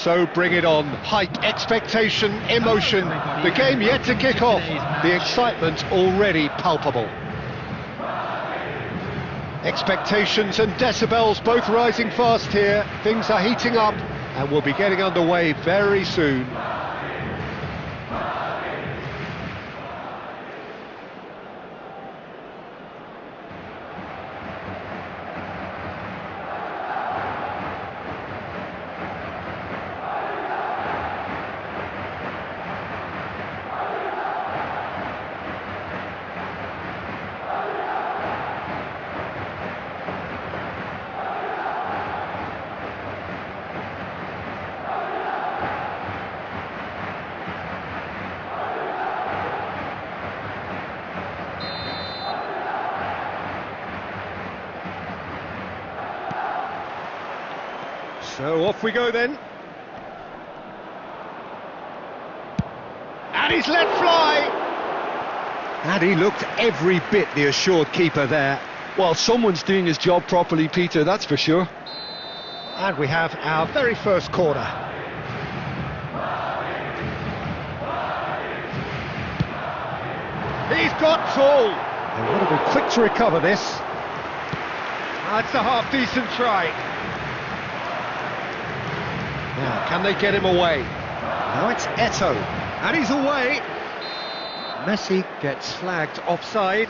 So bring it on. Hype, expectation, emotion. The game yet to kick off. The excitement already palpable. Expectations and decibels both rising fast here. Things are heating up and we'll be getting underway very soon. So off we go then. And he's let fly! And he looked every bit the assured keeper there. Well, someone's doing his job properly, Peter, that's for sure. And we have our very first corner. He's got tall! They want to be quick to recover this. That's a half-decent try. Now, can they get him away? Now it's Eto'o, and he's away. Messi gets flagged offside.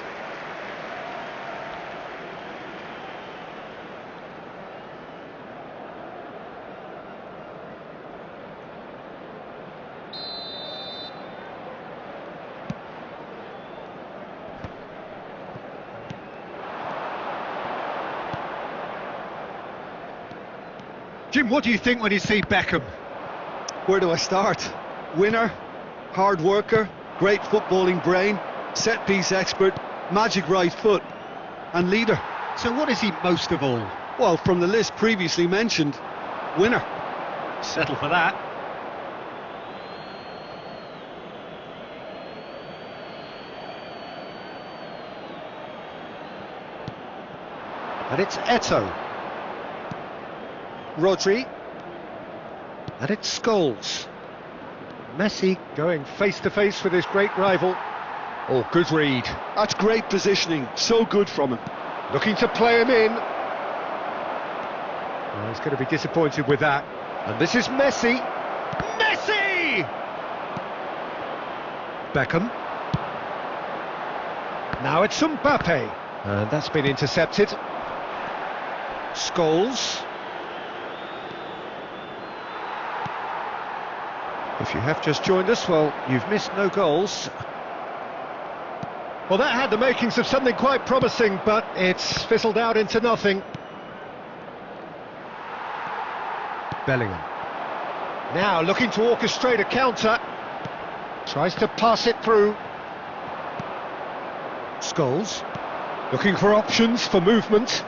Jim, what do you think when you see Beckham? Where do I start? Winner, hard worker, great footballing brain, set-piece expert, magic right foot, and leader. So what is he most of all? Well, from the list previously mentioned, winner. Settle for that. And it's Eto'o. Rodri. And it's Scholes. Messi going face-to-face with his great rival. Oh, good read. That's great positioning, so good from him. Looking to play him in. Oh, he's going to be disappointed with that. And this is Messi. Messi! Beckham. Now it's Mbappe. And that's been intercepted. Scholes. If you have just joined us, well, you've missed no goals. Well, that had the makings of something quite promising, but it's fizzled out into nothing. Bellingham. Now looking to orchestrate a counter. Tries to pass it through. Scholes. Looking for options for movement.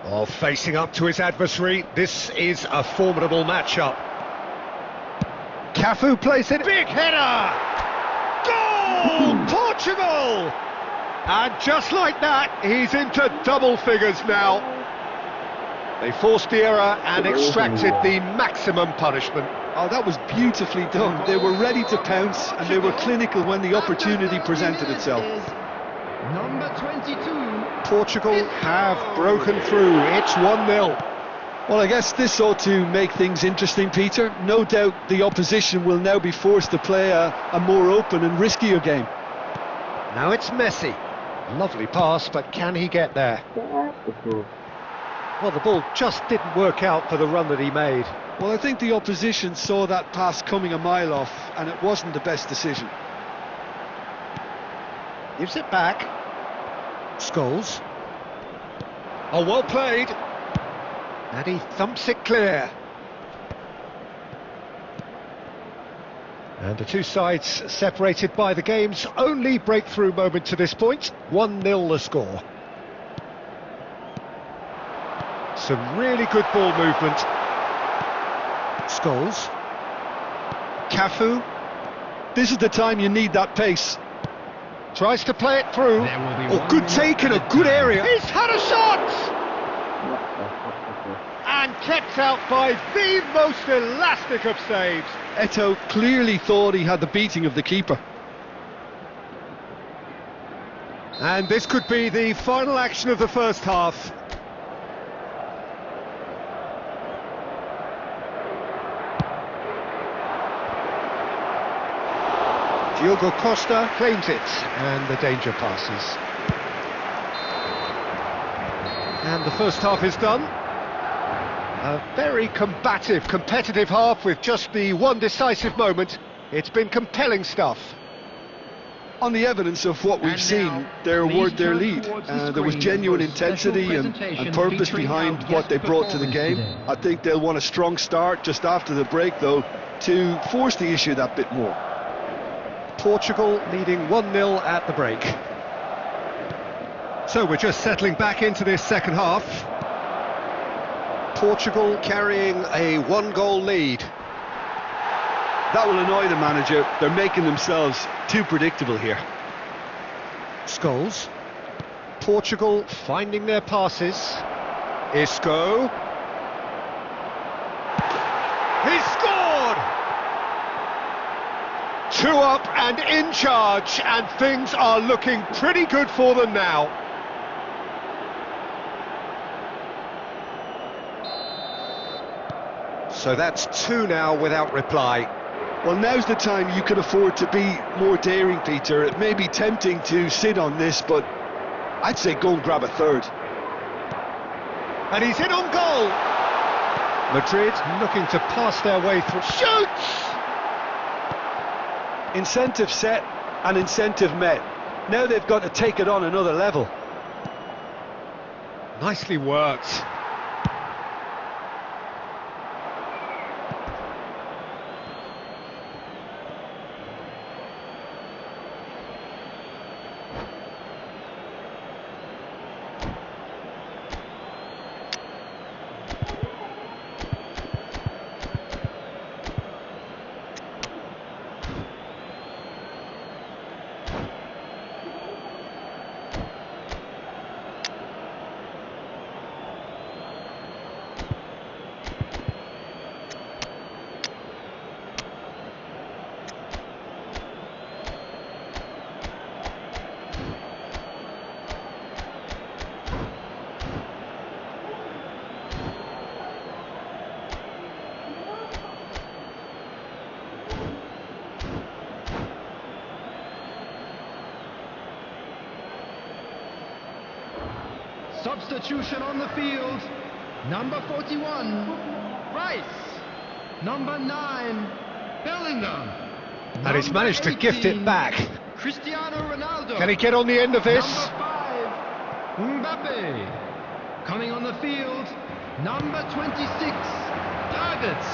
Oh, facing up to his adversary. This is a formidable matchup. Cafu plays it. Big header! Goal! Portugal! And just like that, he's into double figures now. They forced the error and extracted the maximum punishment. Oh, that was beautifully done. They were ready to pounce and they were clinical when the opportunity presented itself. Number 22. Portugal have broken through. It's 1-0. Well, I guess this ought to make things interesting, Peter. No doubt the opposition will now be forced to play a more open and riskier game. Now it's Messi. Lovely pass, but can he get there? Well, the ball just didn't work out for the run that he made. Well, I think the opposition saw that pass coming a mile off, and it wasn't the best decision. Gives it back. Scholes. Oh, well played. And he thumps it clear. And the two sides separated by the game's only breakthrough moment to this point. 1-0 the score. Some really good ball movement. Scholes. Cafu. This is the time you need that pace. Tries to play it through. Oh, good take in a good area. He's had a shot! And kept out by the most elastic of saves. Eto clearly thought he had the beating of the keeper. And this could be the final action of the first half. Diogo Costa claims it, and the danger passes. And the first half is done. A very combative, competitive half with just the one decisive moment. It's been compelling stuff. On the evidence of what we've seen, they award their lead. There was genuine intensity and purpose behind what they brought to the game. I think they'll want a strong start just after the break, though, to force the issue that bit more. Portugal leading 1-0 at the break. So we're just settling back into this second half. Portugal carrying a one-goal lead. That will annoy the manager. They're making themselves too predictable here. Scholes. Portugal finding their passes. Isco. He scored! 2 up and in charge, and things are looking pretty good for them now. So that's 2 now without reply. Well, now's the time you can afford to be more daring, Peter. It may be tempting to sit on this, but I'd say go and grab a third. And he's in on goal. Madrid looking to pass their way through. Shoots! Incentive set and incentive met. Now they've got to take it on another level. Nicely worked. Substitution on the field. Number 41, Rice. Number 9, Bellingham. And he's managed to gift it back. Cristiano Ronaldo. Can he get on the end of this? Number 5, Mbappe. Coming on the field, number 26, Davids.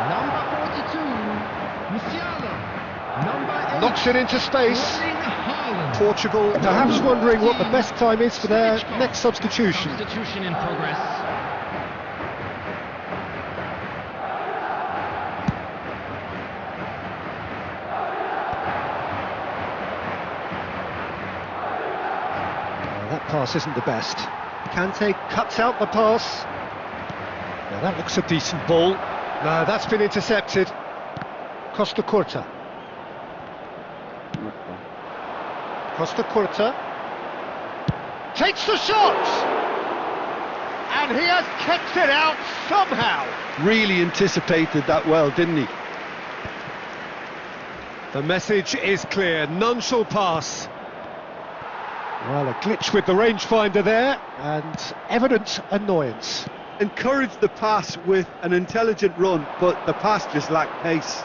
Number 42, Musiala. Number 8, Knocks it into space. Erling Haaland. Portugal perhaps wondering what the best time is for their next substitution. Substitution in progress. That pass isn't the best. Kante cuts out the pass. Now that looks a decent ball. No, that's been intercepted. Costa Curta. Costa Curta takes the shot, and he has kept it out somehow. Really anticipated that well, didn't he? The message is clear, none shall pass. Well, a glitch with the rangefinder there, and evident annoyance. Encouraged the pass with an intelligent run, but the pass just lacked pace.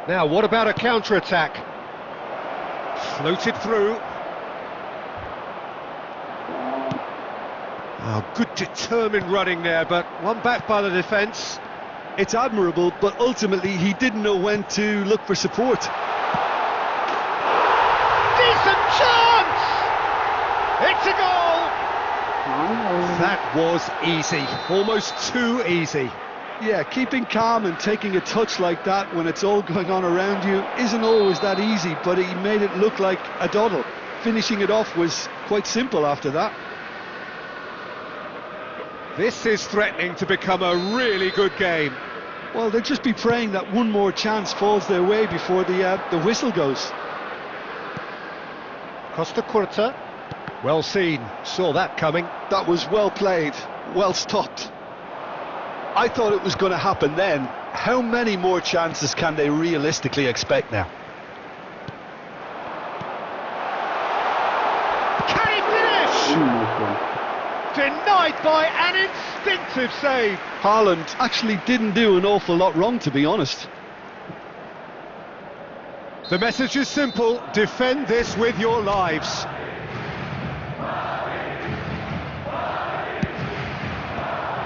Now, what about a counter-attack? Floated through. Oh, good determined running there, but one back by the defence. It's admirable, but ultimately he didn't know when to look for support. Decent chance! It's a goal! That was easy, almost too easy. Yeah, keeping calm and taking a touch like that when it's all going on around you isn't always that easy, but he made it look like a doddle. Finishing it off was quite simple after that. This is threatening to become a really good game. Well, they'll just be praying that one more chance falls their way before the whistle goes. Costa Curta. Well seen, saw that coming. That was well played, well stopped. I thought it was going to happen then. How many more chances can they realistically expect now? Can he finish? Denied by an instinctive save. Haaland actually didn't do an awful lot wrong, to be honest. The message is simple: defend this with your lives.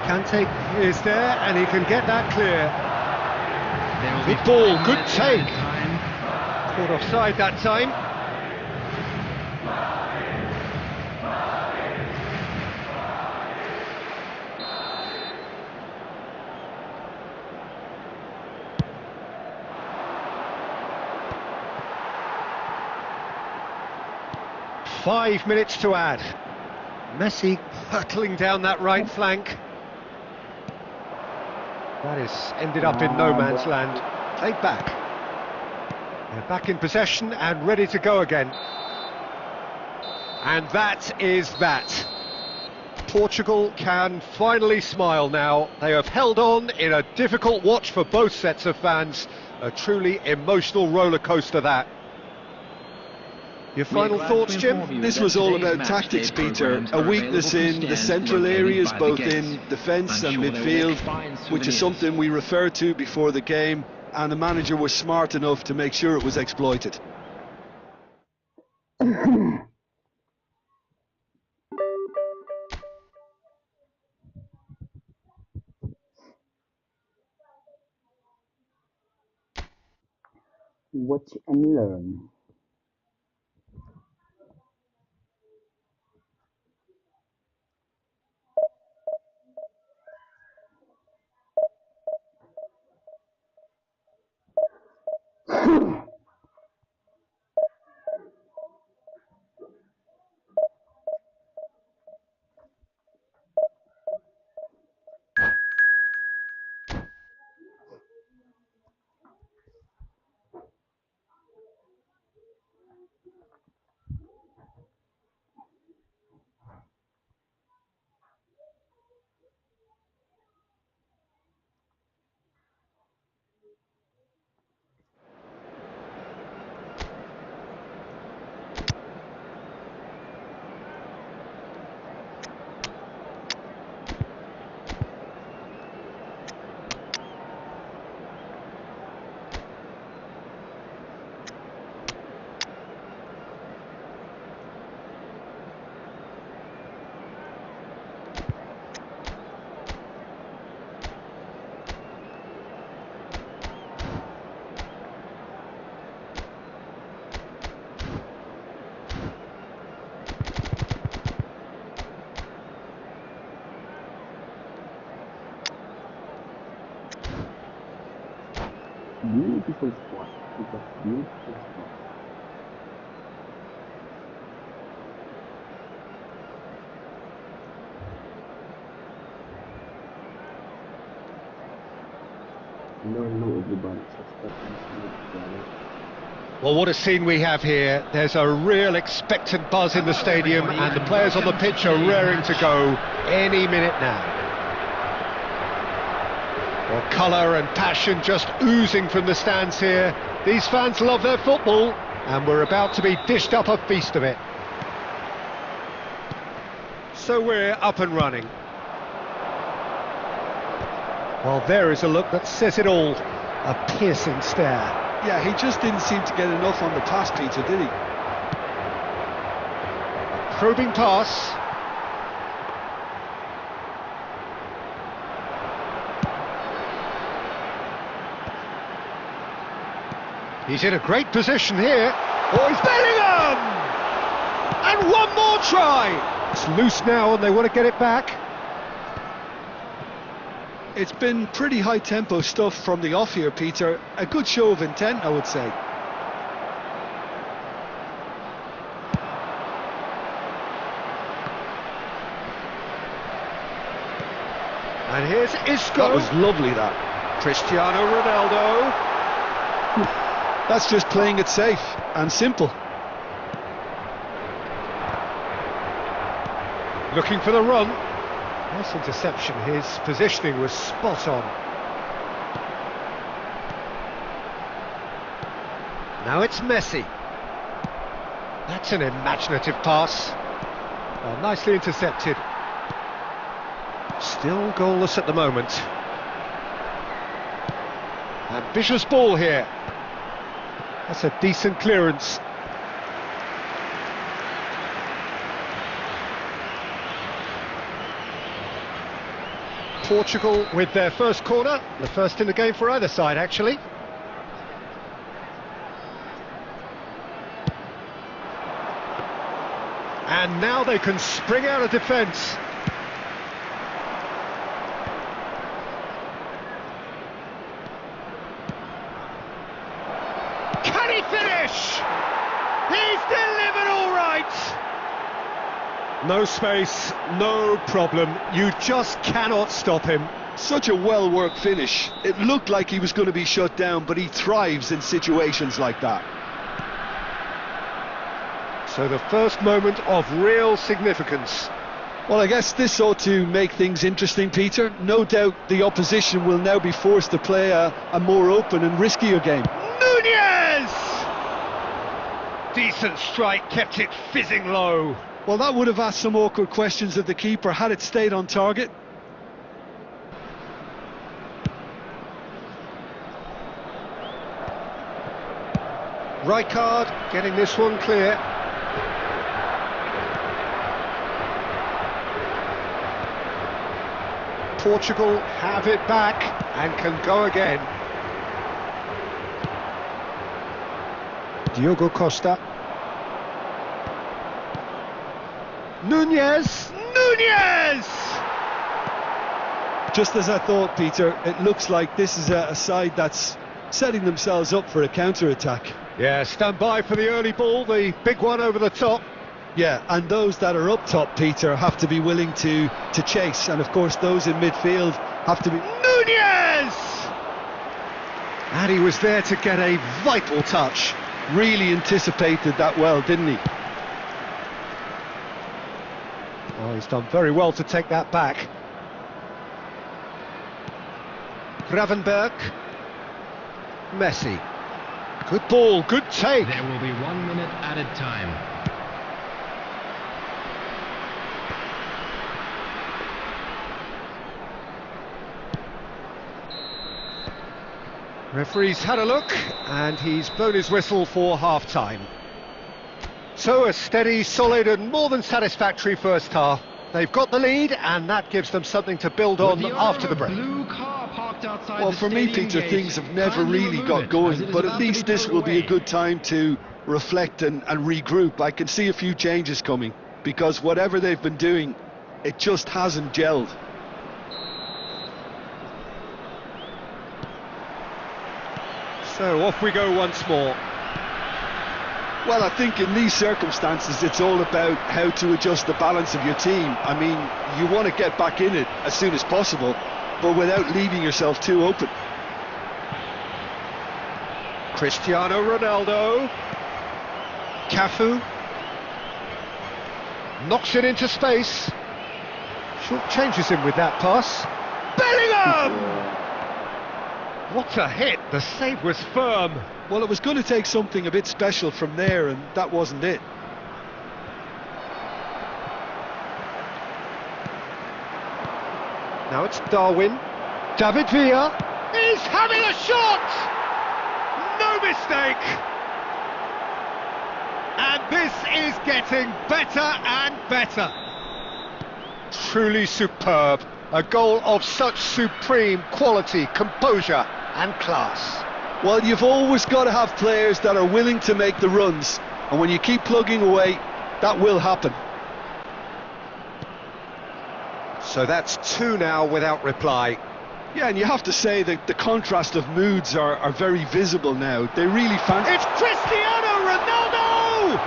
Kante is there and he can get that clear. Good ball, good take. Caught offside that time. Five minutes to add. Messi hurtling down that right flank. That is ended up in no man's land. Played back. They're back in possession and ready to go again. And that is that. Portugal can finally smile now. They have held on in a difficult watch for both sets of fans. A truly emotional roller coaster that. Your final thoughts, Jim? This was all about tactics, Peter. A weakness in the central areas, both in defence and midfield, which is something we referred to before the game, and the manager was smart enough to make sure it was exploited. Watch and learn. Beautiful spot. It's a beautiful spot. Hello everybody. Well, what a scene we have here. There's a real expectant buzz in the stadium and the players on the pitch are raring to go any minute now. Well, colour and passion just oozing from the stands here. These fans love their football, and we're about to be dished up a feast of it. So we're up and running. Well, there is a look that says it all. A piercing stare. Yeah, he just didn't seem to get enough on the pass, Peter, did he? Probing pass. He's in a great position here. Oh, he's Bellingham! And one more try! It's loose now and they want to get it back. It's been pretty high-tempo stuff from the off here, Peter. A good show of intent, I would say. And here's Isco. That was lovely, that. Cristiano Ronaldo. That's just playing it safe and simple. Looking for the run. Nice interception. His positioning was spot on. Now it's Messi. That's an imaginative pass. Oh, nicely intercepted. Still goalless at the moment. Ambitious ball here. That's a decent clearance. Portugal with their first corner, the first in the game for either side actually. And now they can spring out of defence. Can he finish? He's delivered all right! No space, no problem. You just cannot stop him. Such a well-worked finish. It looked like he was going to be shut down, but he thrives in situations like that. So the first moment of real significance. Well, I guess this ought to make things interesting, Peter. No doubt the opposition will now be forced to play a more open and riskier game. Nunez! Decent strike, kept it fizzing low. Well, that would have asked some awkward questions of the keeper had it stayed on target. Rijkaard getting this one clear. Portugal have it back and can go again. Diogo Costa. Nunez! Nunez! Just as I thought, Peter, it looks like this is a side that's setting themselves up for a counter-attack. Yeah, stand by for the early ball, the big one over the top. Yeah, and those that are up top, Peter, have to be willing to chase, and of course those in midfield have to be... Nunez! And he was there to get a vital touch. Really anticipated that well, didn't he? Oh, he's done very well to take that back. Gravenberg. Messi. Good ball, good take. There will be 1 minute added time. Referee's had a look, and he's blown his whistle for half-time. So a steady, solid and more than satisfactory first half. They've got the lead, and that gives them something to build on after the break. Well, for me, Peter, things have never really got going, but at least this will be a good time to reflect and regroup. I can see a few changes coming, because whatever they've been doing, it just hasn't gelled. So off we go once more. Well, I think in these circumstances it's all about how to adjust the balance of your team. I mean, you want to get back in it as soon as possible, but without leaving yourself too open. Cristiano Ronaldo. Cafu. Knocks it into space. Short changes him with that pass. Bellingham! What a hit, the save was firm. Well, it was going to take something a bit special from there, and that wasn't it. Now it's Darwin. David Villa. He's having a shot! No mistake! And this is getting better and better. Truly superb. A goal of such supreme quality, composure and class. Well, you've always got to have players that are willing to make the runs, and when you keep plugging away, that will happen. So that's two now without reply. Yeah, and you have to say that the contrast of moods are very visible now. They really fancy... It's Cristiano Ronaldo!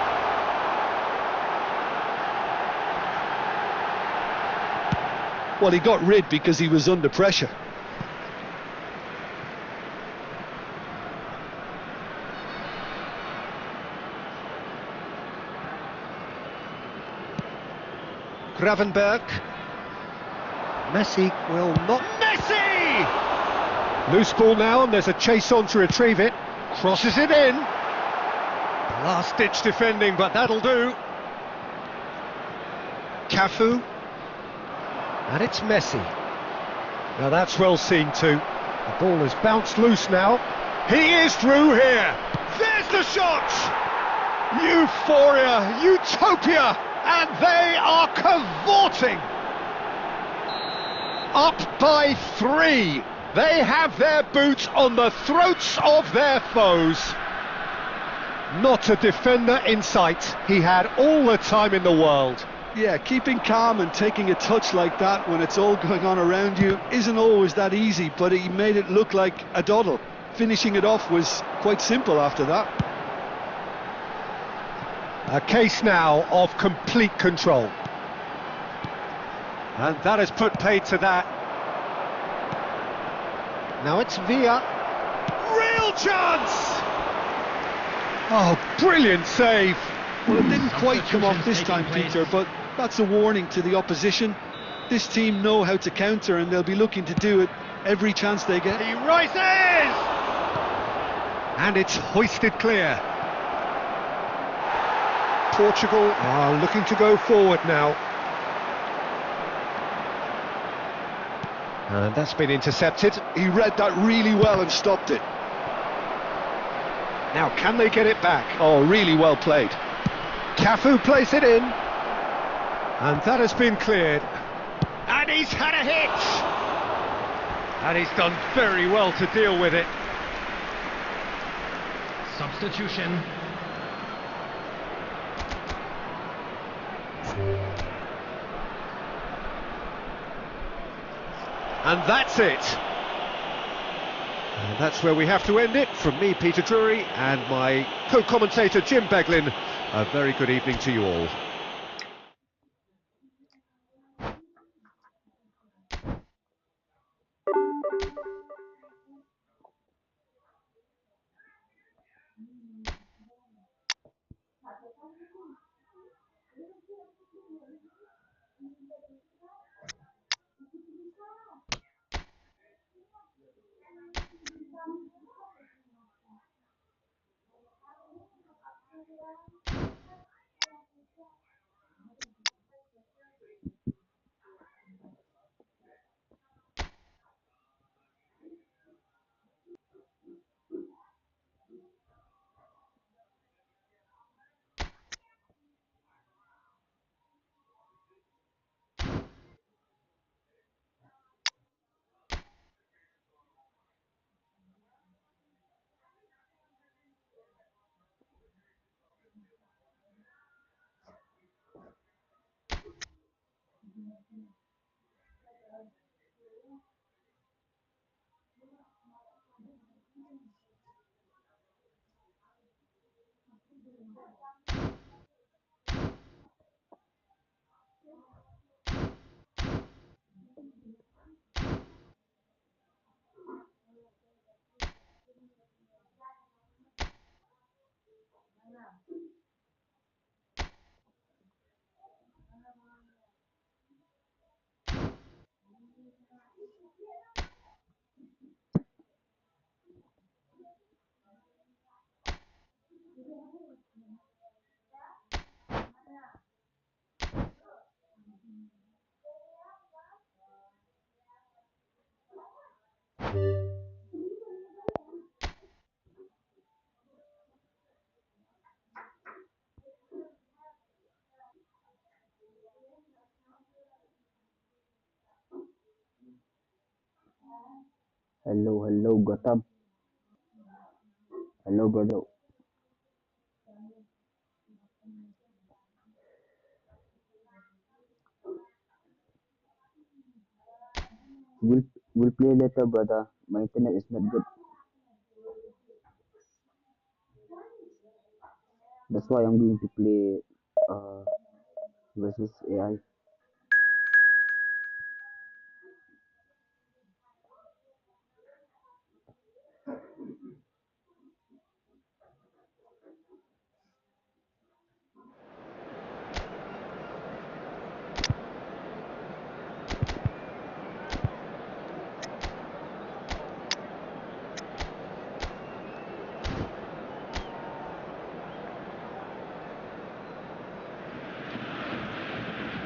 Well, he got rid because he was under pressure. Gravenberg. Messi will not... Messi! Loose ball now, and there's a chase on to retrieve it. Crosses it in. Last-ditch defending, but that'll do. Cafu. And it's Messi. Now that's well seen too. The ball has bounced loose now. He is through here. There's the shot! Euphoria, utopia, and they are cavorting. Up by 3. They have their boots on the throats of their foes. Not a defender in sight. He had all the time in the world. Yeah, keeping calm and taking a touch like that when it's all going on around you isn't always that easy, but he made it look like a doddle. Finishing it off was quite simple after that. A case now of complete control. And that has put paid to that. Now it's Villa. Real chance! Oh, brilliant save. Well, it didn't quite come off this time, Peter, but that's a warning to the opposition. This team know how to counter, and they'll be looking to do it every chance they get. He rises! And it's hoisted clear. Portugal are looking to go forward now. And that's been intercepted. He read that really well and stopped it. Now, can they get it back? Oh, really well played. Cafu plays it in. And that has been cleared. And he's had a hit! And he's done very well to deal with it. Substitution. And that's it. And that's where we have to end it. From me, Peter Drury, and my co-commentator, Jim Beglin. A very good evening to you all. Hello, Gotham. Hello, brother. We'll, we'll play later, brother. My internet is not good. That's why I'm going to play versus AI.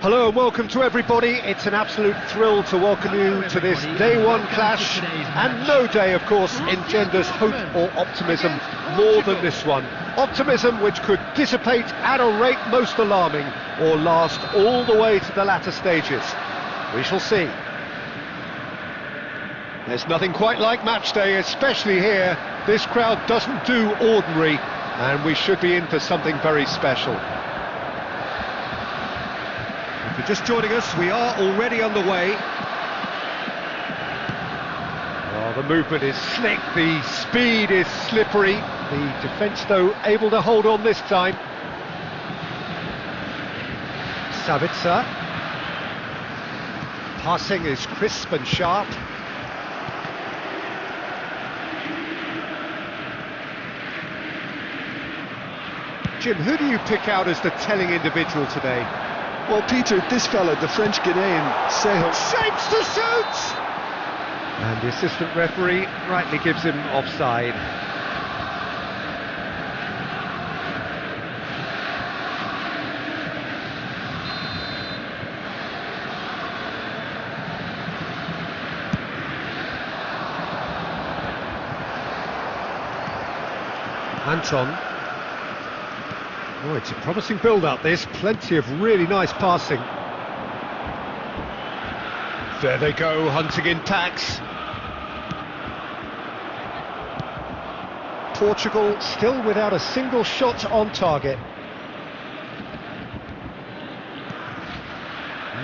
Hello and welcome to everybody. It's an absolute thrill to welcome you to this day one clash, and no day of course engenders hope or optimism more than this one. Optimism which could dissipate at a rate most alarming or last all the way to the latter stages. We shall see. There's nothing quite like match day, especially here. This crowd doesn't do ordinary, and we should be in for something very special. If you're just joining us, we are already underway. Well, the movement is slick, the speed is slippery. The defence, though, able to hold on this time. Savitzer. Passing is crisp and sharp. Jim, who do you pick out as the telling individual today? Well, Peter, this fella, the French Ghanaian, Seho, Shapes to suit! And the assistant referee rightly gives him offside. Anton. Oh, it's a promising build-up, this. Plenty of really nice passing. There they go, hunting in packs. Portugal still without a single shot on target.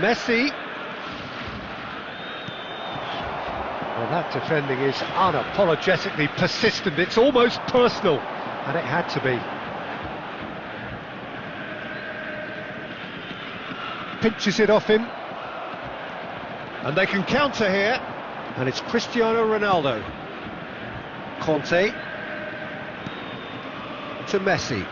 Messi. Well, that defending is unapologetically persistent. It's almost personal, and it had to be. Pinches it off him, and they can counter here, and it's Cristiano Ronaldo. Conte to Messi.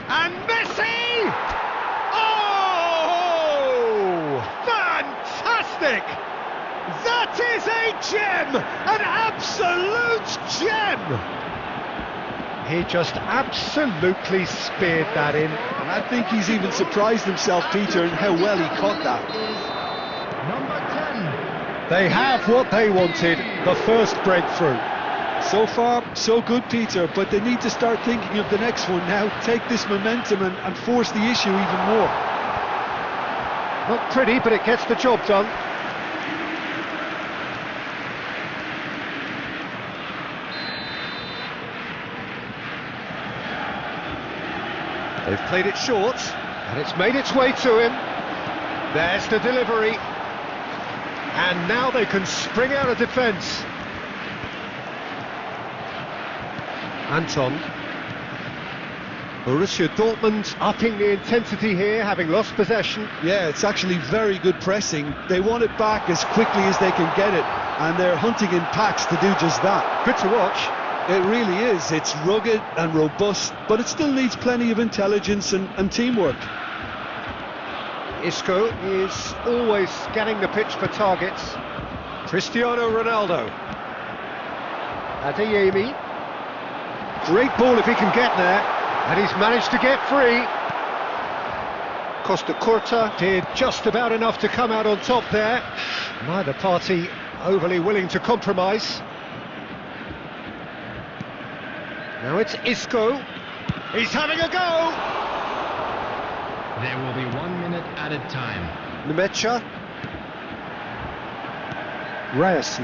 And Messi! Oh! Fantastic! That is a gem! An absolute gem! He just absolutely speared that in. and I think he's even surprised himself, Peter, in how well he caught that. Number 10. They have what they wanted, the first breakthrough. So far, so good, Peter, but they need to start thinking of the next one now, take this momentum and force the issue even more. Not pretty, but it gets the job done. They've played it short, and it's made its way to him. There's the delivery. And now they can spring out of defence. Anton. Borussia Dortmund upping the intensity here, having lost possession. Yeah, it's actually very good pressing. They want it back as quickly as they can get it, and they're hunting in packs to do just that. Good to watch. It really is. It's rugged and robust, but it still needs plenty of intelligence and teamwork. Isco is always scanning the pitch for targets. Cristiano Ronaldo. Adeyemi. Great ball if he can get there, and he's managed to get free. Costa Curta did just about enough to come out on top there. Neither party overly willing to compromise. Now it's Isco. He's having a go. There will be 1 minute added time. Nemecha. Ryerson.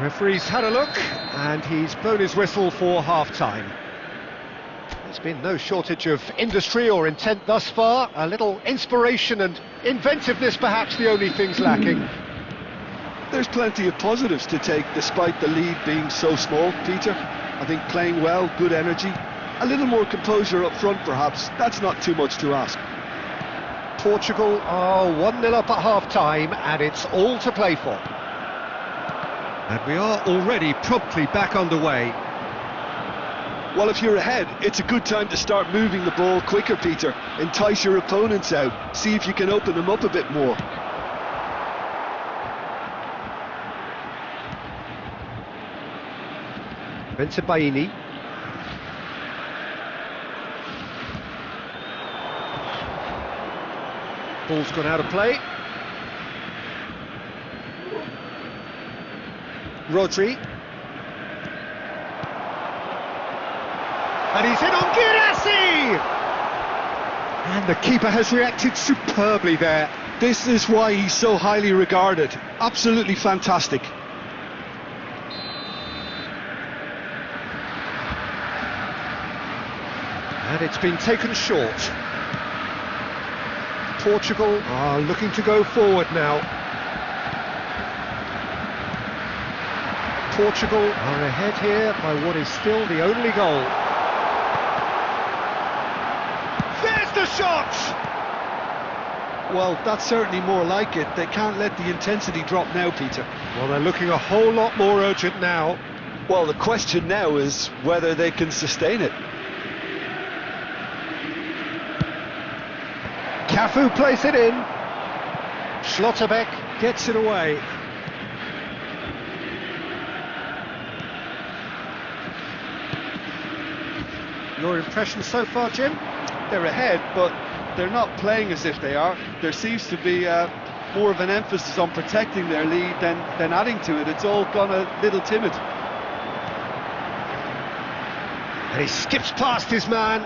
Referee's had a look, and he's blown his whistle for half-time. There's been no shortage of industry or intent thus far. A little inspiration and inventiveness perhaps the only things lacking. There's plenty of positives to take despite the lead being so small, Peter. I think playing well, good energy, a little more composure up front perhaps, that's not too much to ask. Portugal are 1-0 up at half-time, and it's all to play for. And we are already promptly back underway. Well, if you're ahead, it's a good time to start moving the ball quicker, Peter. Entice your opponents out, see if you can open them up a bit more. Bensebaini. Ball's gone out of play. Rodri. And he's in on Girassi! And the keeper has reacted superbly there. This is why he's so highly regarded. Absolutely fantastic. And it's been taken short. Portugal are looking to go forward now. Portugal are ahead here by what is still the only goal. There's the shot! Well, that's certainly more like it. They can't let the intensity drop now, Peter. Well, they're looking a whole lot more urgent now. Well, the question now is whether they can sustain it. Cafu plays it in. Schlotterbeck gets it away. Your impression so far, Jim? They're ahead, but they're not playing as if they are. There seems to be more of an emphasis on protecting their lead than adding to it. It's all gone a little timid. And he skips past his man.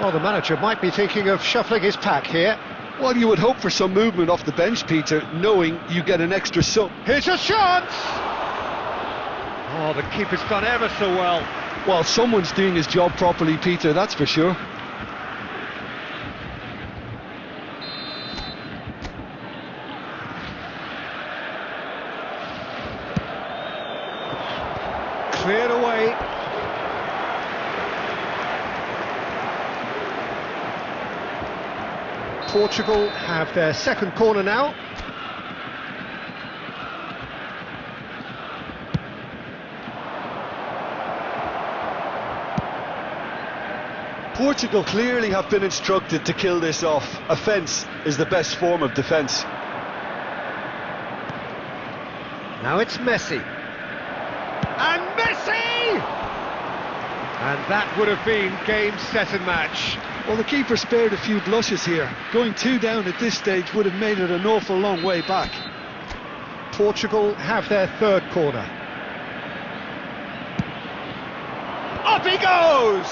Well, the manager might be thinking of shuffling his pack here. Well, you would hope for some movement off the bench, Peter, knowing you get an extra sub. Here's a chance! Oh, the keeper's done ever so well. Well, someone's doing his job properly, Peter, that's for sure. Cleared away. Portugal have their second corner now. Portugal clearly have been instructed to kill this off. Offence is the best form of defence. Now it's Messi. And Messi! And that would have been game, set and match. Well, the keeper spared a few blushes here. Going 2 down at this stage would have made it an awful long way back. Portugal have their third corner. Up he goes!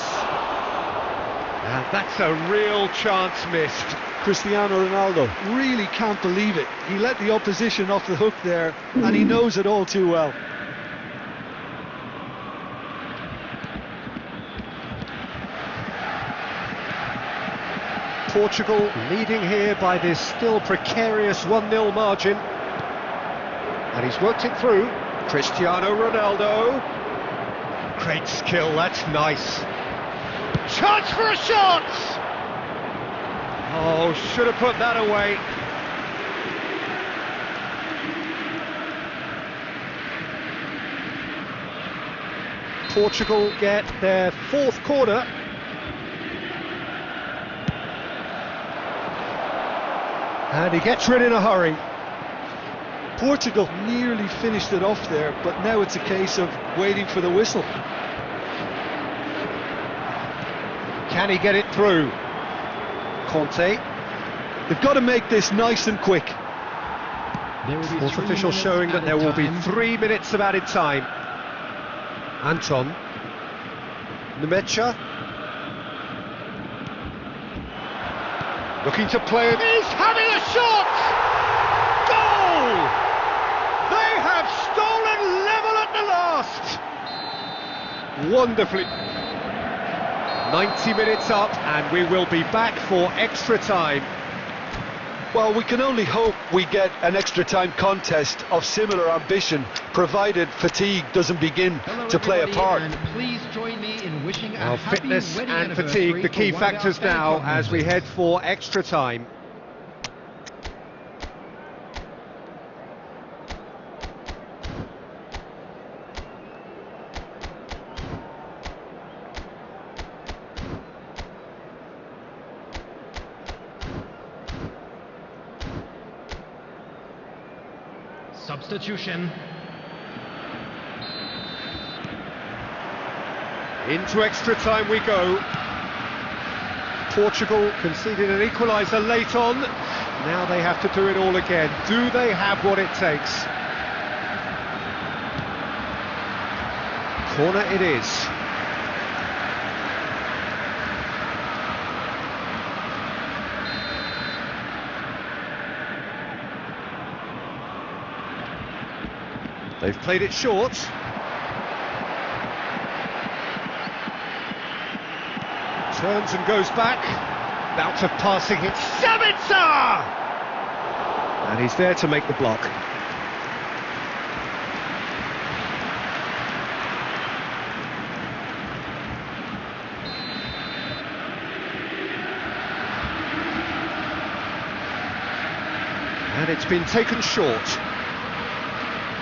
And that's a real chance missed. Cristiano Ronaldo really can't believe it. He let the opposition off the hook there, and he knows it all too well. Portugal leading here by this still precarious 1-0 margin. And he's worked it through. Cristiano Ronaldo. Great skill, that's nice. Chance for a shot! Oh, should have put that away. Portugal get their fourth corner. And he gets rid in a hurry. Portugal nearly finished it off there, but now it's a case of waiting for the whistle. Can he get it through? Conte. They've got to make this nice and quick. Fourth official showing that there will be 3 minutes of added time. Anton. Nemecha. Looking to play it. He's having a shot! Goal! They have stolen level at the last! Wonderfully. 90 minutes up and we will be back for extra time. Well, we can only hope we get an extra time contest of similar ambition, provided fatigue doesn't begin to play a part. Please join me in wishing Well, fitness and fatigue, the key factors now as we head for extra time. Substitution. Into extra time we go. Portugal conceded an equaliser late on. Now they have to do it all again. Do they have what it takes? Corner it is. They've played it short. Turns and goes back. Out of passing, it's Sabitzer! And he's there to make the block. And it's been taken short.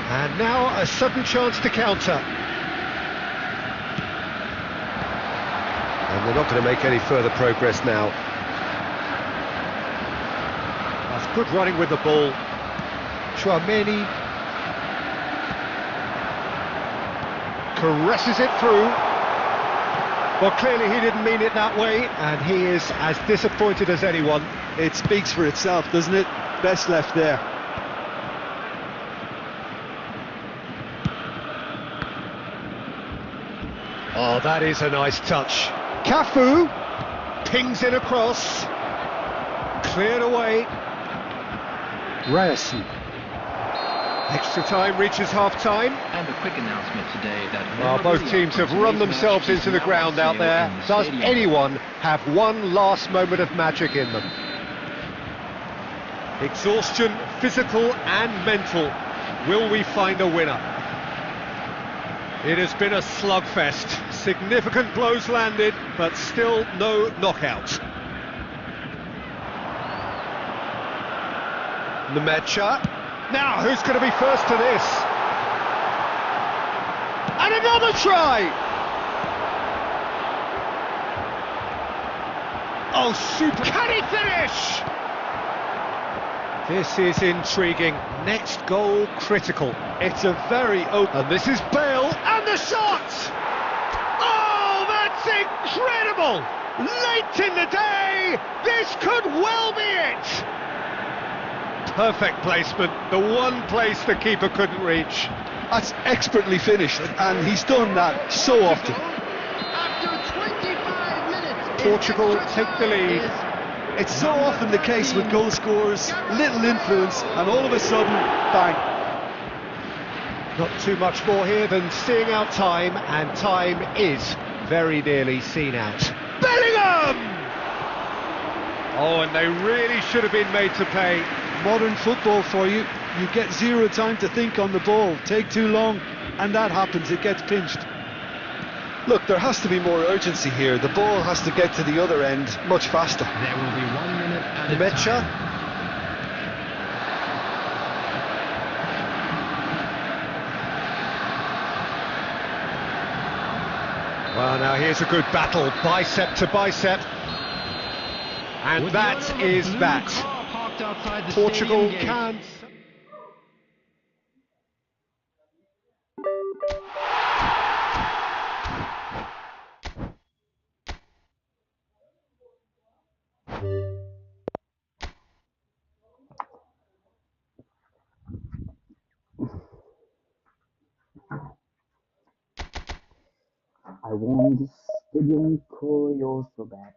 And now a sudden chance to counter. And they're not going to make any further progress now. That's good running with the ball. Chouameni caresses it through. Well, clearly he didn't mean it that way, and he is as disappointed as anyone. It speaks for itself, doesn't it? Best left there. Oh, that is a nice touch. Cafu pings it across. Cleared away. Reyes. Extra time reaches half-time. And a quick announcement today that... Well, both teams have run themselves into the ground out there. Does anyone have one last moment of magic in them? Exhaustion, physical and mental. Will we find a winner? It has been a slugfest. Significant blows landed, but still no knockout. Nemecha. Now, who's going to be first to this? And another try! Oh, super! Can he finish? This is intriguing. Next goal critical. It's a very open... And this is Bale, and the shot! Oh, that's incredible! Late in the day, this could well be it! Perfect placement, the one place the keeper couldn't reach. That's expertly finished, and he's done that so often. After 25 minutes, Portugal take the lead. It's so often the case with goal scorers, little influence, and all of a sudden, bang. Not too much more here than seeing out time, and time is very nearly seen out. Bellingham! Oh, and they really should have been made to pay. Modern football for you. You get zero time to think on the ball, take too long, and that happens, it gets pinched. Look, there has to be more urgency here. The ball has to get to the other end much faster. There will be 1 minute at a Nemecha. time. Well, now here's a good battle, bicep to bicep. And that is that. Portugal can... I want this stadium choreo so bad.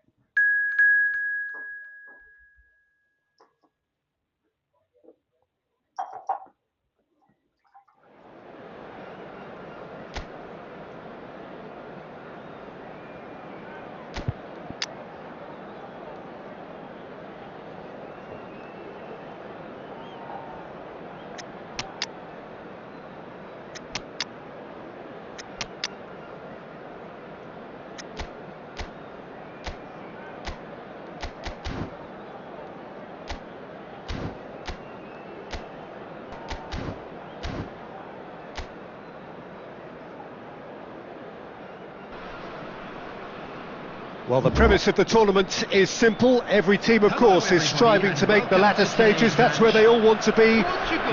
Well, the premise of the tournament is simple. Every team, of course, is striving to make the latter stages. That's where they all want to be.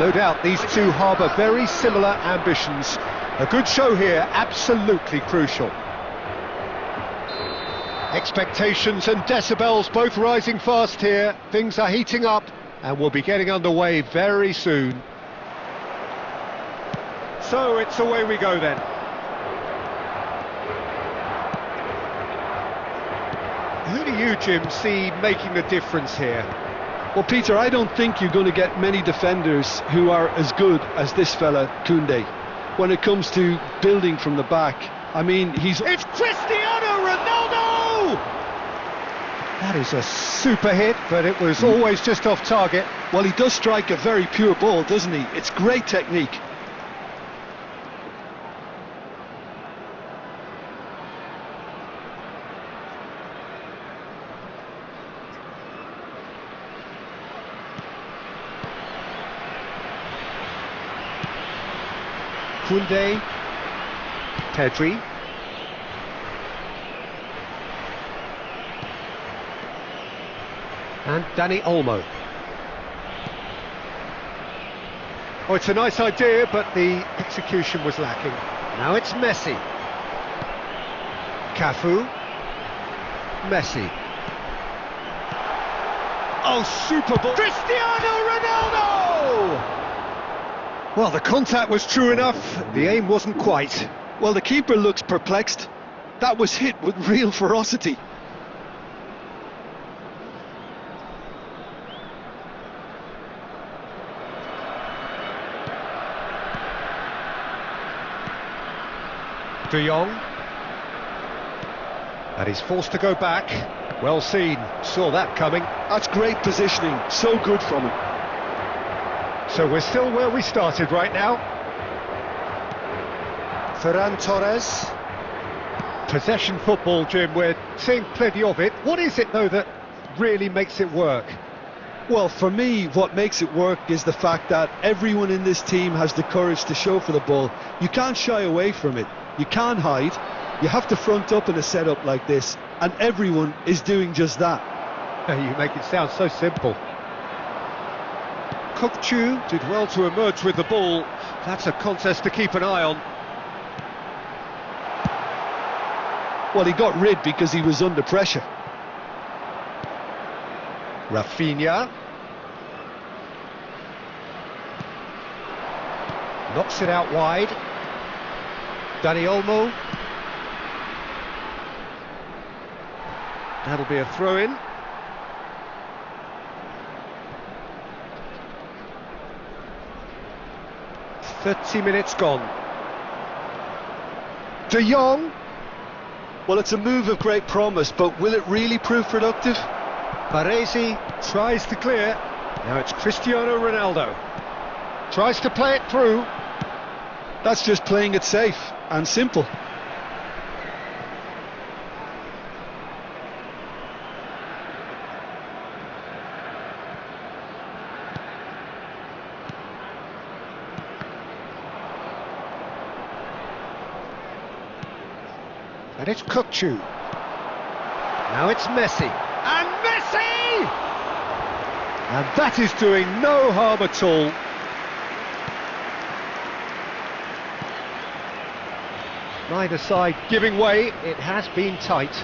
No doubt these two harbour very similar ambitions. A good show here, absolutely crucial. Expectations and decibels both rising fast here. Things are heating up and we'll be getting underway very soon. So it's away we go then. Who do you, Jim, see making the difference here? Well, Peter, I don't think you're going to get many defenders who are as good as this fella, Koundé, when it comes to building from the back. I mean, It's Cristiano Ronaldo! That is a super hit, but it was always just off target. Well, he does strike a very pure ball, doesn't he? It's great technique. Koundé, Pedri, and Dani Olmo. Oh, it's a nice idea, but the execution was lacking. Now it's Messi. Cafu. Messi. Oh, super ball. Cristiano Ronaldo! Well, the contact was true enough, the aim wasn't quite. Well, the keeper looks perplexed. That was hit with real ferocity. De Jong. And he's forced to go back. Well seen, saw that coming. That's great positioning, so good from him. So we're still where we started right now. Ferran Torres. Possession football, Jim, we're seeing plenty of it. What is it, though, that really makes it work? Well, for me, what makes it work is the fact that everyone in this team has the courage to show for the ball. You can't shy away from it. You can't hide. You have to front up in a setup like this, and everyone is doing just that. You make it sound so simple. Kokchu did well to emerge with the ball. That's a contest to keep an eye on. Well, he got rid because he was under pressure. Rafinha. Knocks it out wide. Dani Olmo. That'll be a throw-in. "30 minutes gone. De Jong. Well, it's a move of great promise, but will it really prove productive? Baresi tries to clear. Now it's Cristiano Ronaldo. Tries to play it through. That's just playing it safe and simple. And it's Kokchu. Now it's Messi. And Messi! And that is doing no harm at all. Neither side giving way. It has been tight.